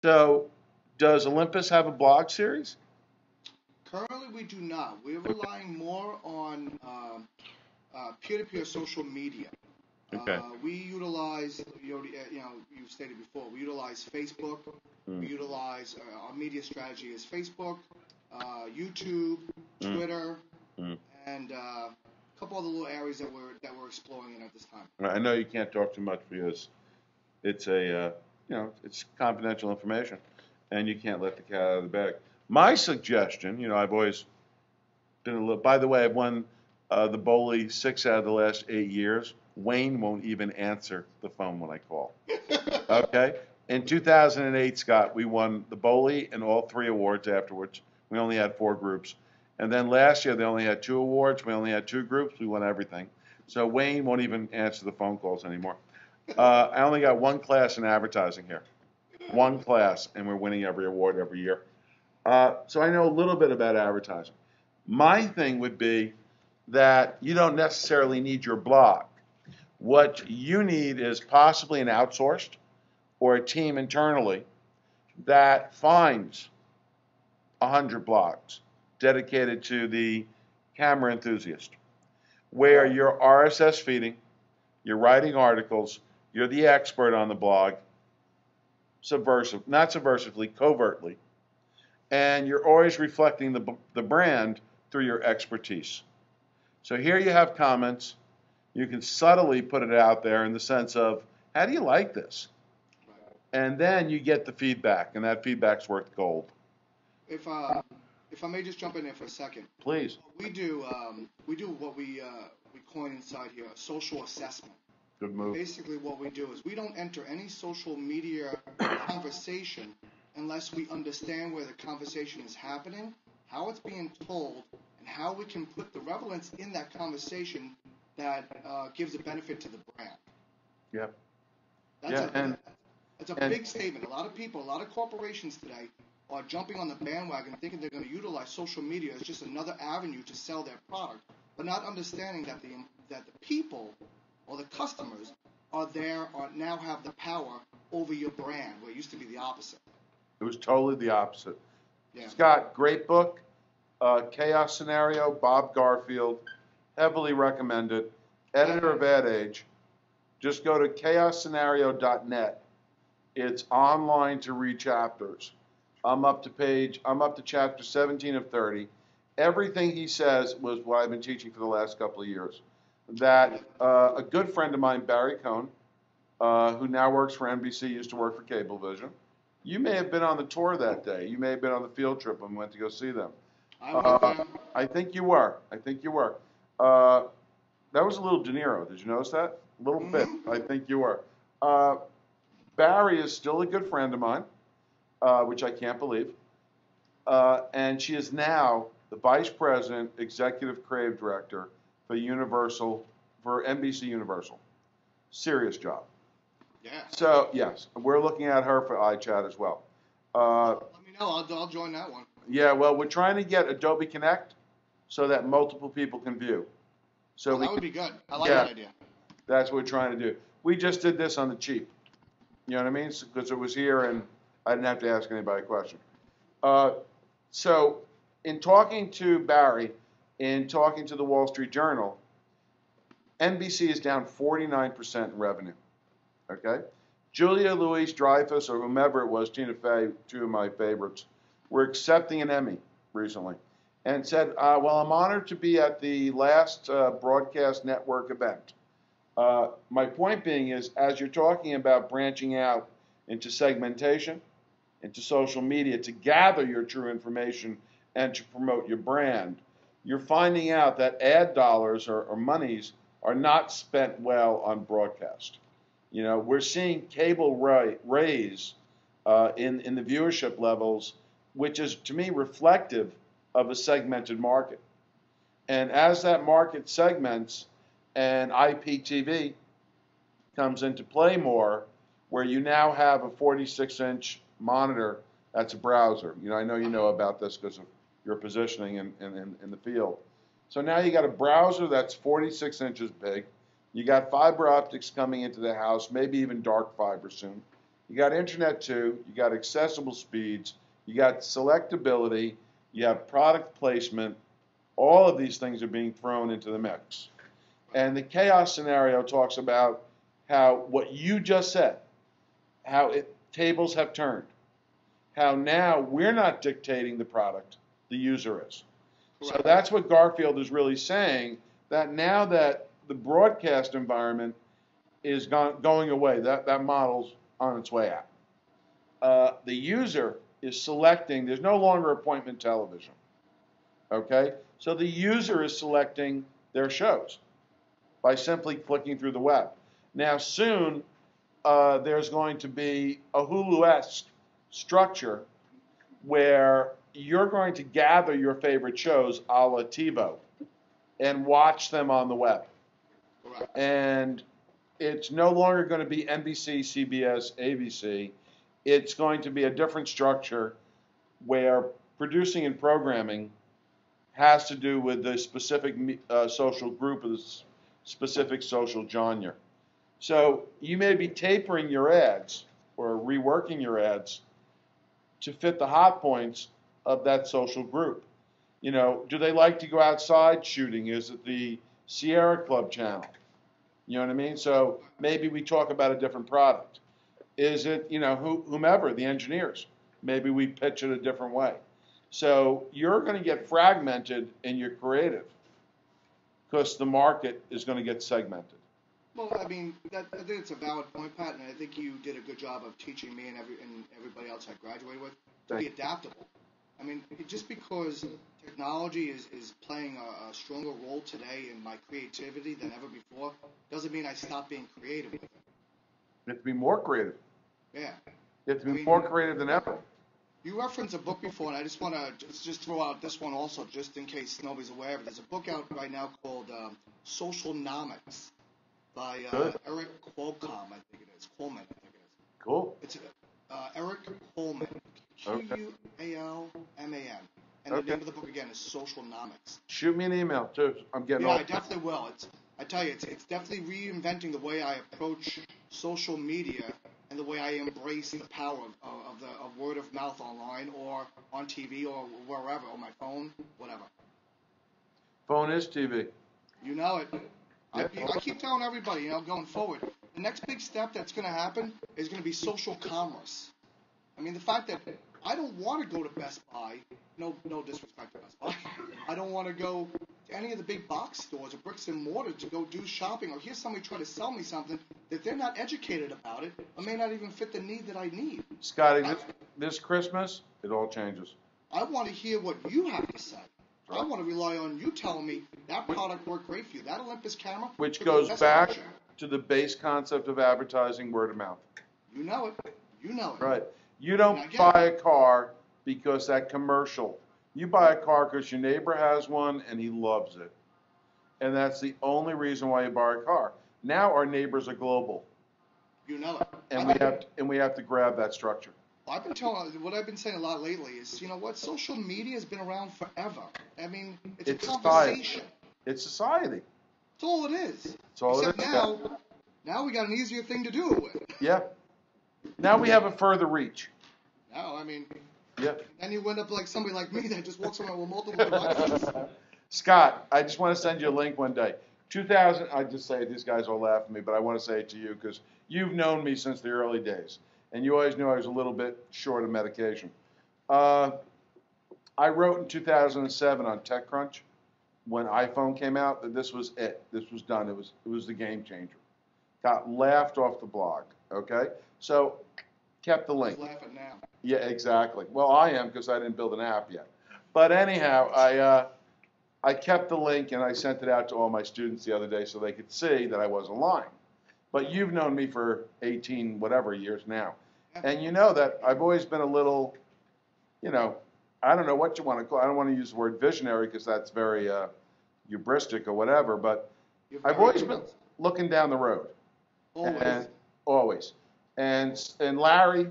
So, does Olympus have a blog series? Currently, we do not. We're relying more on peer-to-peer social media. Okay. We utilize, you stated before, we utilize Facebook. We Mm, utilize our media strategy is Facebook, YouTube, mm, Twitter, mm. and a couple other little areas that we're exploring in at this time. I know you can't talk too much because it's it's confidential information, and you can't let the cat out of the bag. My suggestion, I've always been a little. By the way, I've won the Bowley 6 out of the last 8 years. Wayne won't even answer the phone when I call. Okay. In 2008, Scott, we won the Bowley and all three awards afterwards. We only had four groups. And then last year, they only had two awards. We only had two groups. We won everything. So Wayne won't even answer the phone calls anymore. I only got one class in advertising here. One class, and we're winning every award every year. So I know a little bit about advertising. My thing would be that you don't necessarily need your blog. What you need is possibly an outsourced or a team internally that finds 100 blogs dedicated to the camera enthusiast, where you're RSS feeding, you're writing articles, you're the expert on the blog, not subversively, covertly, and you're always reflecting the brand through your expertise. So here you have comments. You can subtly put it out there in the sense of, how do you like this? And then you get the feedback, and that feedback's worth gold. If uh, if I may just jump in there for a second, Please. we do what we coin inside here a social assessment. Good And move. basically, what we do is we don't enter any social media conversation unless we understand where the conversation is happening, how it's being told, and how we can put the relevance in that conversation that gives a benefit to the brand. Yeah. That's Yeah. a And that's a and big statement. A lot of people, a lot of corporations today are jumping on the bandwagon thinking they're going to utilize social media as just another avenue to sell their product, but not understanding that the people or the customers are there or now have the power over your brand, where it used to be the opposite. it was totally the opposite. Yeah. Scott, great book. Chaos Scenario, Bob Garfield, heavily recommended. Editor of Ad Age. Just go to chaosscenario.net. It's online to read chapters. I'm up to chapter 17 of 30. Everything he says was what I've been teaching for the last couple of years. That a good friend of mine, Barry Cohn, who now works for NBC, used to work for Cablevision. You may have been on the tour that day. You may have been on the field trip and went to go see them. I was there. I think you were. I think you were. Uh, that was a little De Niro. Did you notice that? A little bit. Mm-hmm. I think you were. Uh, Barry is still a good friend of mine, which I can't believe. And she is now the vice president, executive creative director for Universal, for NBC Universal. Serious job. Yeah. So yes, we're looking at her for iChat as well. Uh, Let me know. I'll join that one. yeah, well, we're trying to get Adobe Connect so that multiple people can view. So Oh, we, that would be good. I like yeah, that idea. that's what we're trying to do. We just did this on the cheap. You know what I mean? Because it was here and I didn't have to ask anybody a question. Uh, so, in talking to Barry, in talking to the Wall Street Journal, NBC is down 49% in revenue. Okay? Julia Louise Dreyfus or whomever it was, Tina Fey, two of my favorites, were accepting an Emmy recently and said, well, I'm honored to be at the last broadcast network event. My point being is, as you're talking about branching out into segmentation, into social media to gather your true information and to promote your brand, you're finding out that ad dollars or monies are not spent well on broadcast. We're seeing cable raise in the viewership levels, which is to me reflective of a segmented market. And as that market segments and IPTV comes into play more, where you now have a 46-inch monitor that's a browser. I know you know about this because of your positioning in the field. So now you got a browser that's 46 inches big. You got fiber optics coming into the house, maybe even dark fiber soon. You got internet too. You got accessible speeds. You got selectability. You have product placement. All of these things are being thrown into the mix. And the chaos scenario talks about how what you just said, how tables have turned, how now we're not dictating the product, the user is. So that's what Garfield is really saying, that now that the broadcast environment is going away, that model's on its way out. The user is selecting, there's no longer appointment television, okay? So the user is selecting their shows by simply clicking through the web. Now soon, there's going to be a Hulu-esque structure where you're going to gather your favorite shows a la TiVo and watch them on the web. Correct. And it's no longer going to be NBC, CBS, ABC. It's going to be a different structure where producing and programming has to do with the specific social group or the specific social genre. So you may be tapering your ads or reworking your ads to fit the hot points of that social group. You know, do they like to go outside shooting? Is it the Sierra Club channel? You know what I mean? So maybe we talk about a different product. Is it, you know, whomever, the engineers? Maybe we pitch it a different way. So you're going to get fragmented in your creative because the market is going to get segmented. Well, I mean, I think it's a valid point, Pat, and I think you did a good job of teaching me and everybody else I graduated with to be adaptable. I mean, just because technology is playing a stronger role today in my creativity than ever before doesn't mean I stop being creative with it. You have to be more creative. Yeah. You have to be more creative than ever. You referenced a book before, and I just want to just throw out this one also, just in case nobody's aware of it. There's a book out right now called Socialnomics by Eric Qualcomm, I think it is. Coleman, I think it is. Cool. It's Eric Coleman, Qualman. And the name of the book, again, is Socialnomics. Shoot me an email, too. I'm getting I definitely will. I tell you, it's definitely reinventing the way I approach social media and the way I embrace the power of word of mouth online or on TV or wherever, on my phone, whatever. Phone is TV. You know it. I keep telling everybody, you know, going forward, the next big step that's going to happen is going to be social commerce. I mean, the fact that I don't want to go to Best Buy, no disrespect to Best Buy, I don't want to go to any of the big box stores or bricks and mortar to go do shopping or hear somebody try to sell me something that they're not educated about it or may not even fit the need that I need. Scotty, this Christmas, it all changes. I want to hear what you have to say. I want to rely on you telling me that product worked great for you. That Olympus camera. Which goes back to the base concept of advertising, word of mouth. You know it. You know it. Right. You don't buy a car because that commercial. You buy a car because your neighbor has one and he loves it. And that's the only reason why you buy a car. Now our neighbors are global. You know it. And we have to grab that structure. I've been what I've been saying a lot lately is, you know what, social media has been around forever. I mean, it's a conversation. It's society. That's all it is. That's all Except it is. now we got an easier thing to do it with. Yeah. Now we have a further reach. Now, I mean, yeah. Then you end up like somebody like me that just walks around with multiple devices. Scott, I just want to send you a link one day. 2000, I just say it, these guys all laugh at me, but I want to say it to you because you've known me since the early days. And you always knew I was a little bit short of medication. I wrote in 2007 on TechCrunch when iPhone came out that this was it. This was done. It was the game changer. Got laughed off the blog. Okay, so kept the link. Laughing now. Yeah, exactly. Well, I am because I didn't build an app yet. But anyhow, I kept the link and I sent it out to all my students the other day so they could see that I wasn't lying. But you've known me for 18 whatever years now. And you know that I've always been a little, you know, I don't know what you want to call it. I don't want to use the word visionary because that's very hubristic or whatever. But I've always been looking down the road. Always. And, always. And Larry